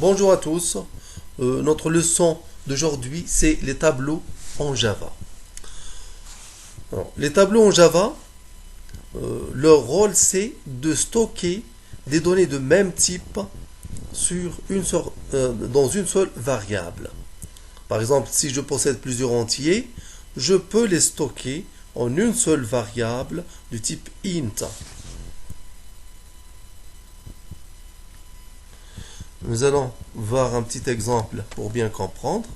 Bonjour à tous. Notre leçon d'aujourd'hui, c'est les tableaux en Java. Alors, les tableaux en Java, leur rôle, c'est de stocker des données de même type dans une seule variable. Par exemple, si je possède plusieurs entiers, je peux les stocker en une seule variable du type int. Nous allons voir un petit exemple pour bien comprendre.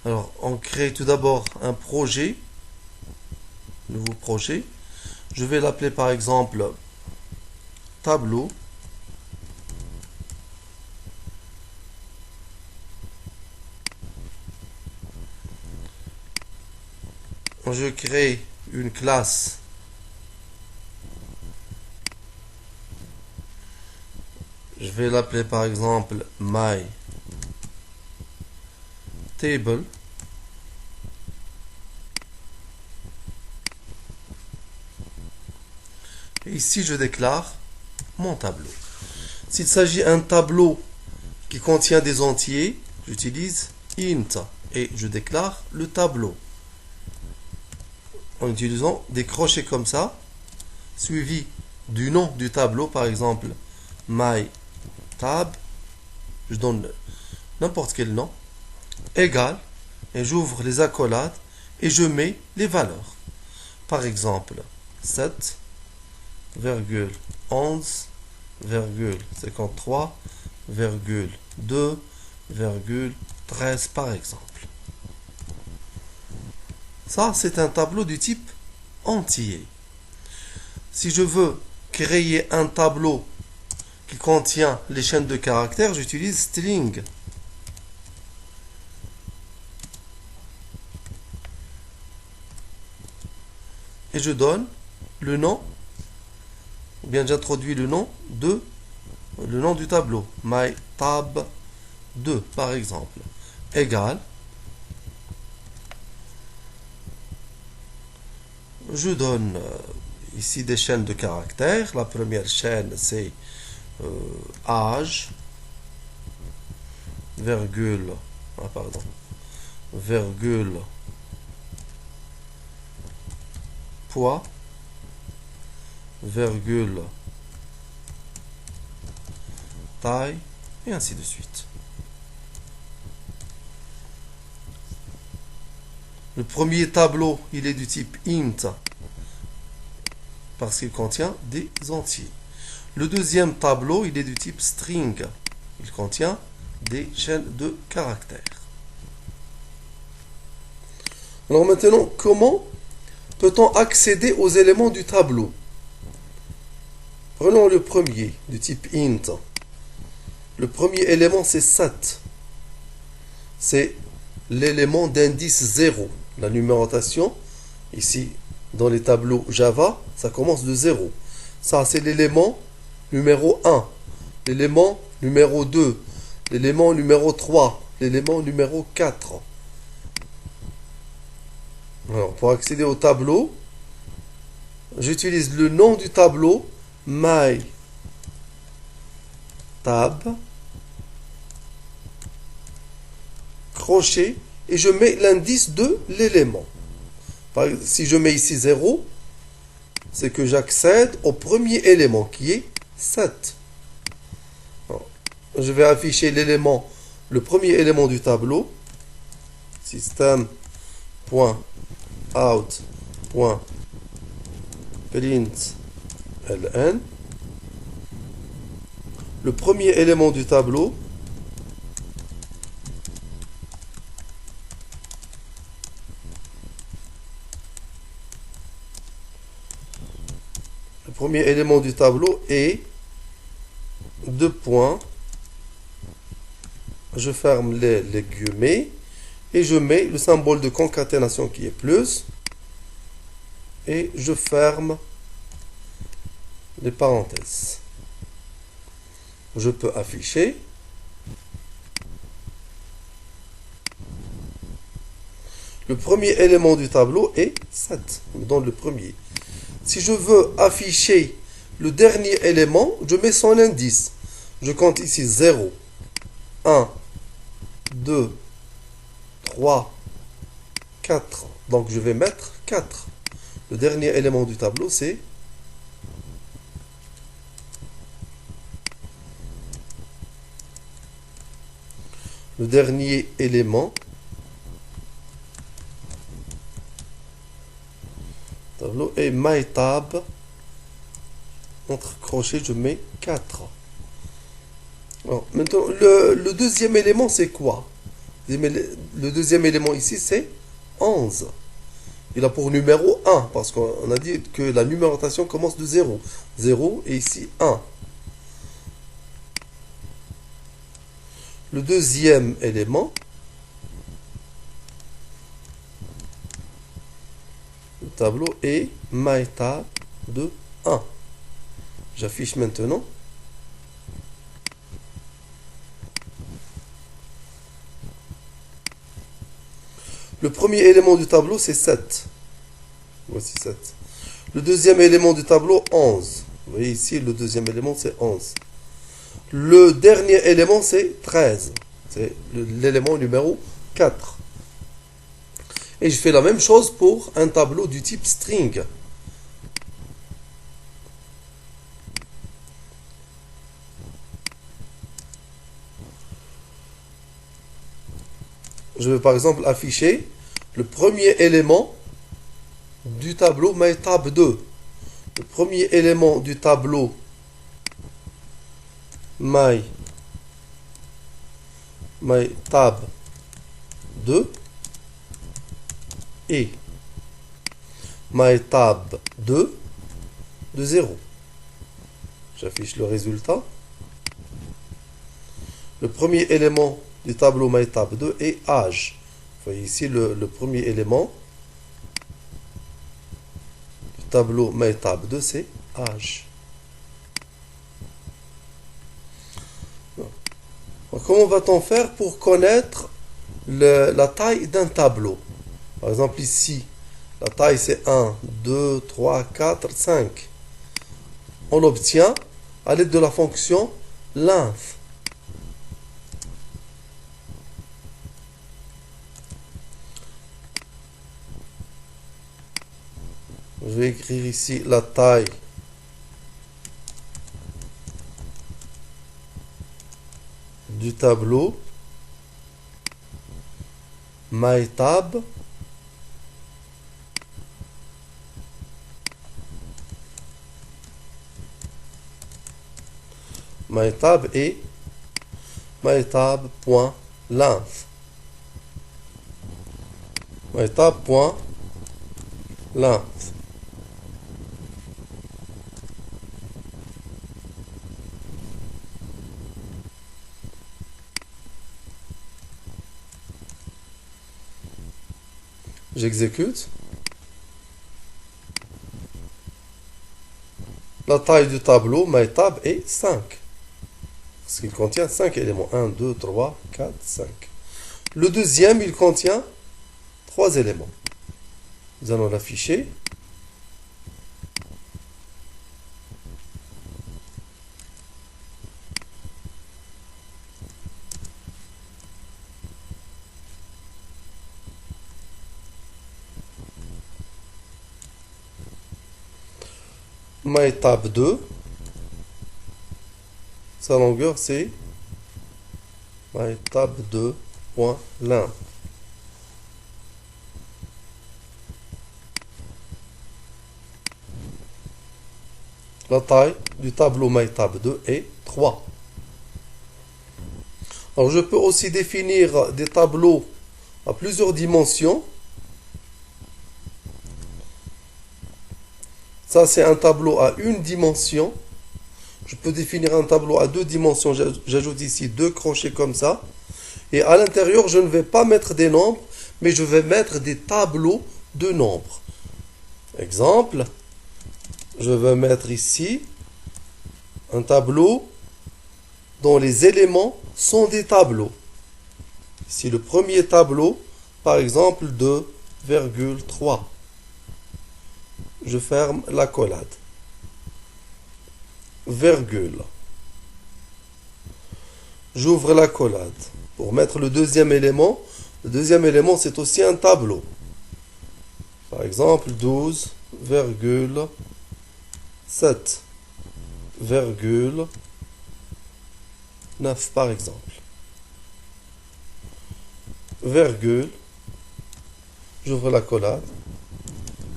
Alors, on crée tout d'abord un projet, nouveau projet. Je vais l'appeler par exemple tableau. Je crée une classe. Je vais l'appeler par exemple my table. Et ici, je déclare mon tableau. S'il s'agit d'un tableau qui contient des entiers, j'utilise int et je déclare le tableau en utilisant des crochets comme ça, suivi du nom du tableau, par exemple my tab, je donne n'importe quel nom, égal, et j'ouvre les accolades et je mets les valeurs. Par exemple, 7,11,53,2,13 par exemple. Ça, c'est un tableau du type entier. Si je veux créer un tableau qui contient les chaînes de caractères, j'utilise string. Et je donne le nom, ou bien j'introduis le nom du tableau, my tab 2 par exemple, égal. Je donne ici des chaînes de caractères. La première chaîne, c'est âge, virgule, virgule, poids, virgule, taille, et ainsi de suite. Le premier tableau, il est du type int, parce qu'il contient des entiers. Le deuxième tableau, il est du type string. Il contient des chaînes de caractères. Alors maintenant, comment peut-on accéder aux éléments du tableau? Prenons le premier, du type int. Le premier élément, c'est 7. C'est l'élément d'indice 0. La numérotation, ici, dans les tableaux Java, ça commence de 0. Ça, c'est l'élément numéro 1, l'élément numéro 2, l'élément numéro 3, l'élément numéro 4. Alors, pour accéder au tableau, j'utilise le nom du tableau, my tab, crochet, et je mets l'indice de l'élément. Si je mets ici 0, c'est que j'accède au premier élément qui est 7. Alors, je vais afficher l'élément, le premier élément du tableau, system.out.println. Le premier élément du tableau, est deux points. Je ferme les guillemets et je mets le symbole de concaténation qui est plus et je ferme les parenthèses. Je peux afficher. Le premier élément du tableau est 7, dans le premier. Si je veux afficher le dernier élément, je mets son indice. Je compte ici 0, 1, 2, 3, 4. Donc je vais mettre 4. Le dernier élément du tableau, c'est le dernier élément. Tableau est MyTab. Entre crochets, je mets 4. Alors, maintenant, le deuxième élément, c'est quoi? Le deuxième élément ici, c'est 11. Il a pour numéro 1, parce qu'on a dit que la numérotation commence de 0. 0 et ici 1. Le deuxième élément, le tableau est MyTab de 1. J'affiche maintenant. Le premier élément du tableau, c'est 7. Voici 7. Le deuxième élément du tableau, 11. Vous voyez ici, le deuxième élément, c'est 11. Le dernier élément, c'est 13. C'est l'élément numéro 4. Et je fais la même chose pour un tableau du type string. Je vais par exemple afficher le premier élément du tableau MyTab2. Le premier élément du tableau MyTab2 et MyTab2 de 0. J'affiche le résultat. Le premier élément du tableau MyTab2 est âge. Vous voyez ici le premier élément du tableau MyTab2, c'est âge. Comment va-t-on faire pour connaître la taille d'un tableau? Par exemple ici, la taille c'est 1, 2, 3, 4, 5. On l'obtient à l'aide de la fonction length. Je vais écrire ici la taille du tableau MyTab et MyTab.length. MyTab.length. J'exécute. La taille du tableau MyTab est 5. Parce qu'il contient 5 éléments. 1, 2, 3, 4, 5. Le deuxième, il contient 3 éléments. Nous allons l'afficher. MyTab2, sa longueur c'est MyTab2.length. La taille du tableau MyTab2 est 3. Alors je peux aussi définir des tableaux à plusieurs dimensions. Ça, c'est un tableau à une dimension. Je peux définir un tableau à 2 dimensions. J'ajoute ici 2 crochets comme ça. Et à l'intérieur, je ne vais pas mettre des nombres, mais je vais mettre des tableaux de nombres. Exemple, je vais mettre ici un tableau dont les éléments sont des tableaux. Ici, le premier tableau, par exemple, 2,3. Je ferme l'accolade. Virgule. J'ouvre l'accolade. Pour mettre le deuxième élément c'est aussi un tableau. Par exemple, 12,7,9 par exemple. Virgule, j'ouvre l'accolade.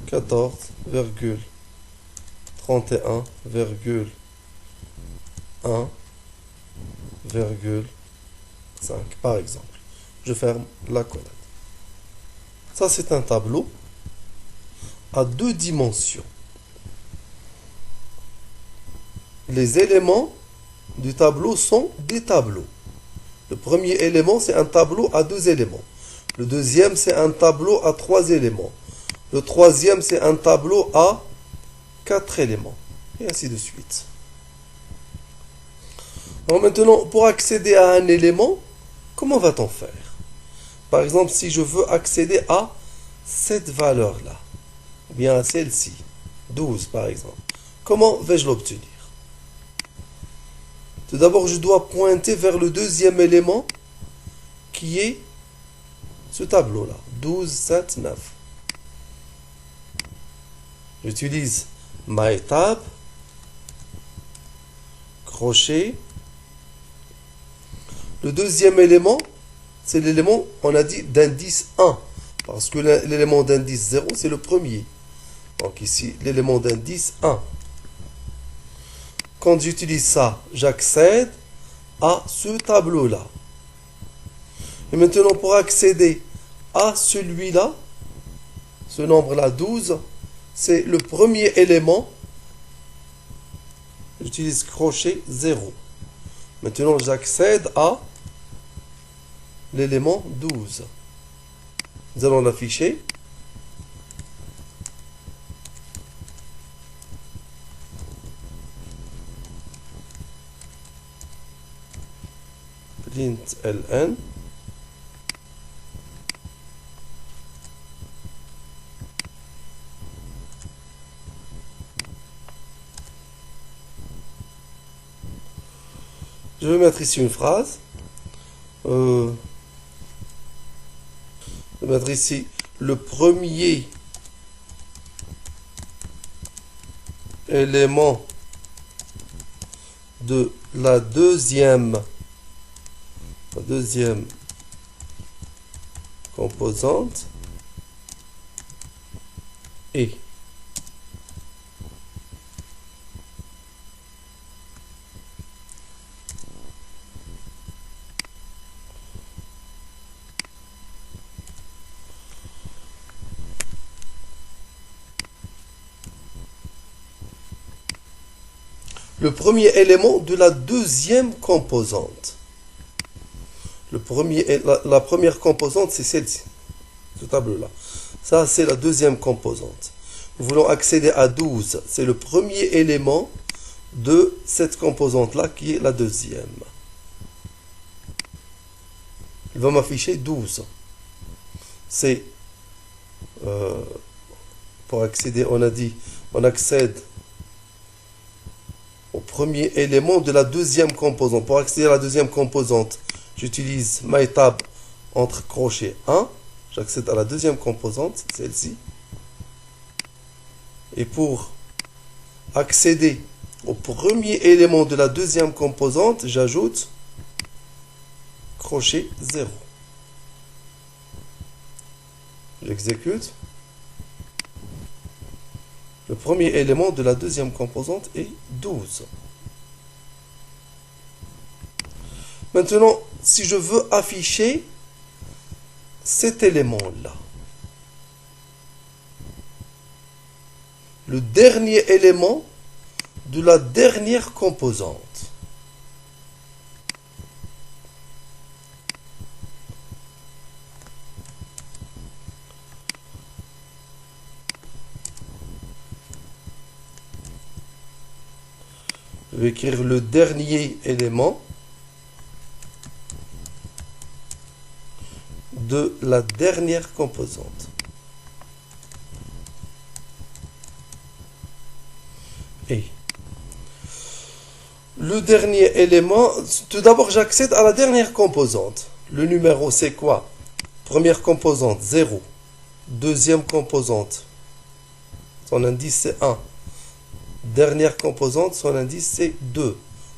14,31,1,5 par exemple. Je ferme l'accolade. Ça, c'est un tableau à deux dimensions. Les éléments du tableau sont des tableaux. Le premier élément, c'est un tableau à deux éléments. Le deuxième, c'est un tableau à trois éléments. Le troisième, c'est un tableau à quatre éléments. Et ainsi de suite. Alors maintenant, pour accéder à un élément, comment va-t-on faire? Par exemple, si je veux accéder à cette valeur-là, ou bien à celle-ci, 12 par exemple, comment vais-je l'obtenir? Tout d'abord, je dois pointer vers le deuxième élément qui est ce tableau-là, 12, 7, 9. J'utilise ma étape, crochet. Le deuxième élément, c'est l'élément, on a dit, d'indice 1. Parce que l'élément d'indice 0, c'est le premier. Donc ici, l'élément d'indice 1. Quand j'utilise ça, j'accède à ce tableau-là. Et maintenant, pour accéder à celui-là, ce nombre-là, 12, c'est le premier élément. J'utilise crochet 0. Maintenant, j'accède à l'élément 12. Nous allons l'afficher. Print ln. Je vais mettre ici une phrase. Je vais mettre ici le premier élément de la deuxième composante est. Le premier élément de la deuxième composante. La première composante, c'est celle-ci, ce tableau-là. Ça, c'est la deuxième composante. Nous voulons accéder à 12. C'est le premier élément de cette composante-là qui est la deuxième. Il va m'afficher 12. C'est, pour accéder, on a dit, on accède au premier élément de la deuxième composante. Pour accéder à la deuxième composante, j'utilise MyTab entre crochets 1. J'accède à la deuxième composante, celle-ci. Et pour accéder au premier élément de la deuxième composante, j'ajoute crochet 0. J'exécute. Le premier élément de la deuxième composante est 12. Maintenant, si je veux afficher cet élément-là, le dernier élément de la dernière composante, je vais écrire le dernier élément de la dernière composante. Et Le dernier élément, tout d'abord j'accède à la dernière composante. Le numéro c'est quoi? Première composante 0. Deuxième composante, son indice c'est 1. Dernière composante, son indice c'est 2.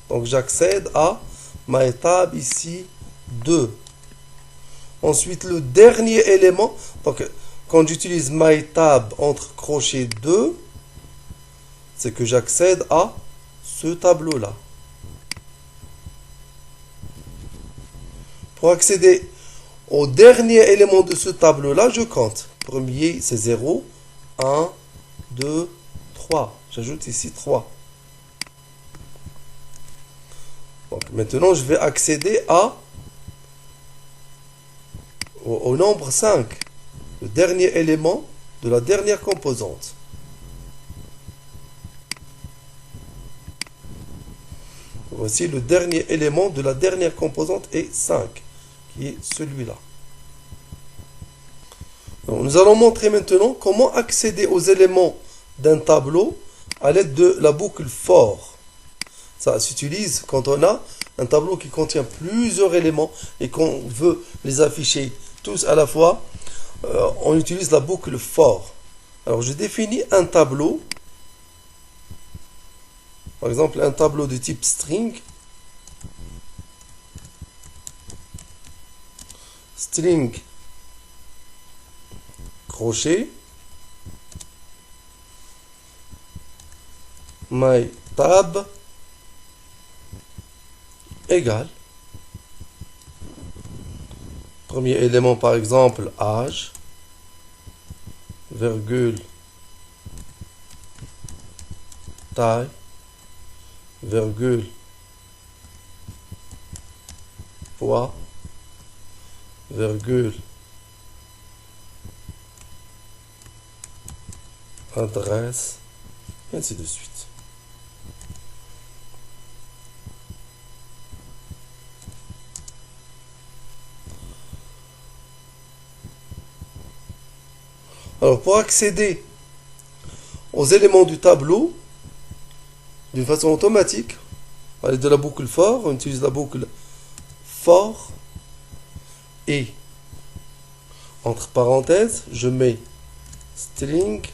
Donc j'accède à ma étape ici 2. Ensuite le dernier élément, donc quand j'utilise MyTab entre crochets 2, c'est que j'accède à ce tableau-là. Pour accéder au dernier élément de ce tableau-là, je compte. Premier, c'est 0, 1, 2, 3. J'ajoute ici 3. Donc maintenant, je vais accéder au nombre 5, le dernier élément de la dernière composante. Voici le dernier élément de la dernière composante est 5, qui est celui-là. Nous allons montrer maintenant comment accéder aux éléments d'un tableau à l'aide de la boucle for. Ça s'utilise quand on a un tableau qui contient plusieurs éléments et qu'on veut les afficher tous à la fois. On utilise la boucle for. Alors je définis un tableau. Par exemple, un tableau de type string. String crochet. MyTab égale. Premier élément, par exemple, âge, virgule, taille, virgule, poids, virgule, adresse, et ainsi de suite. Alors, pour accéder aux éléments du tableau, d'une façon automatique, à l'aide de la boucle for, on utilise la boucle for et entre parenthèses, je mets string,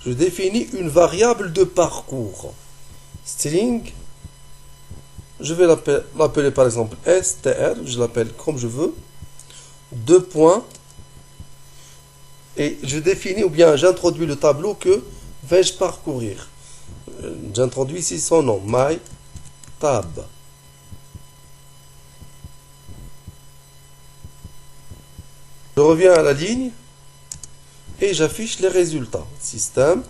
je définis une variable de parcours. String, je vais l'appeler par exemple str, je l'appelle comme je veux, 2 points, et je définis ou bien j'introduis le tableau que vais-je parcourir. J'introduis ici son nom, MyTab. Je reviens à la ligne et j'affiche les résultats. Système.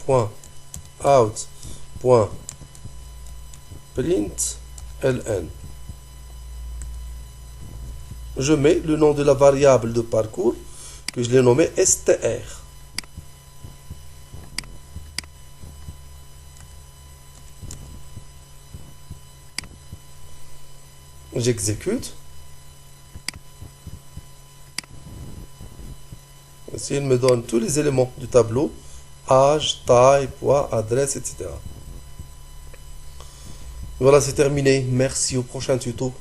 Out. Print. ln. Je mets le nom de la variable de parcours que je l'ai nommé str. J'exécute. Ici, il me donne tous les éléments du tableau, âge, taille, poids, adresse, etc. Voilà, c'est terminé. Merci, au prochain tuto.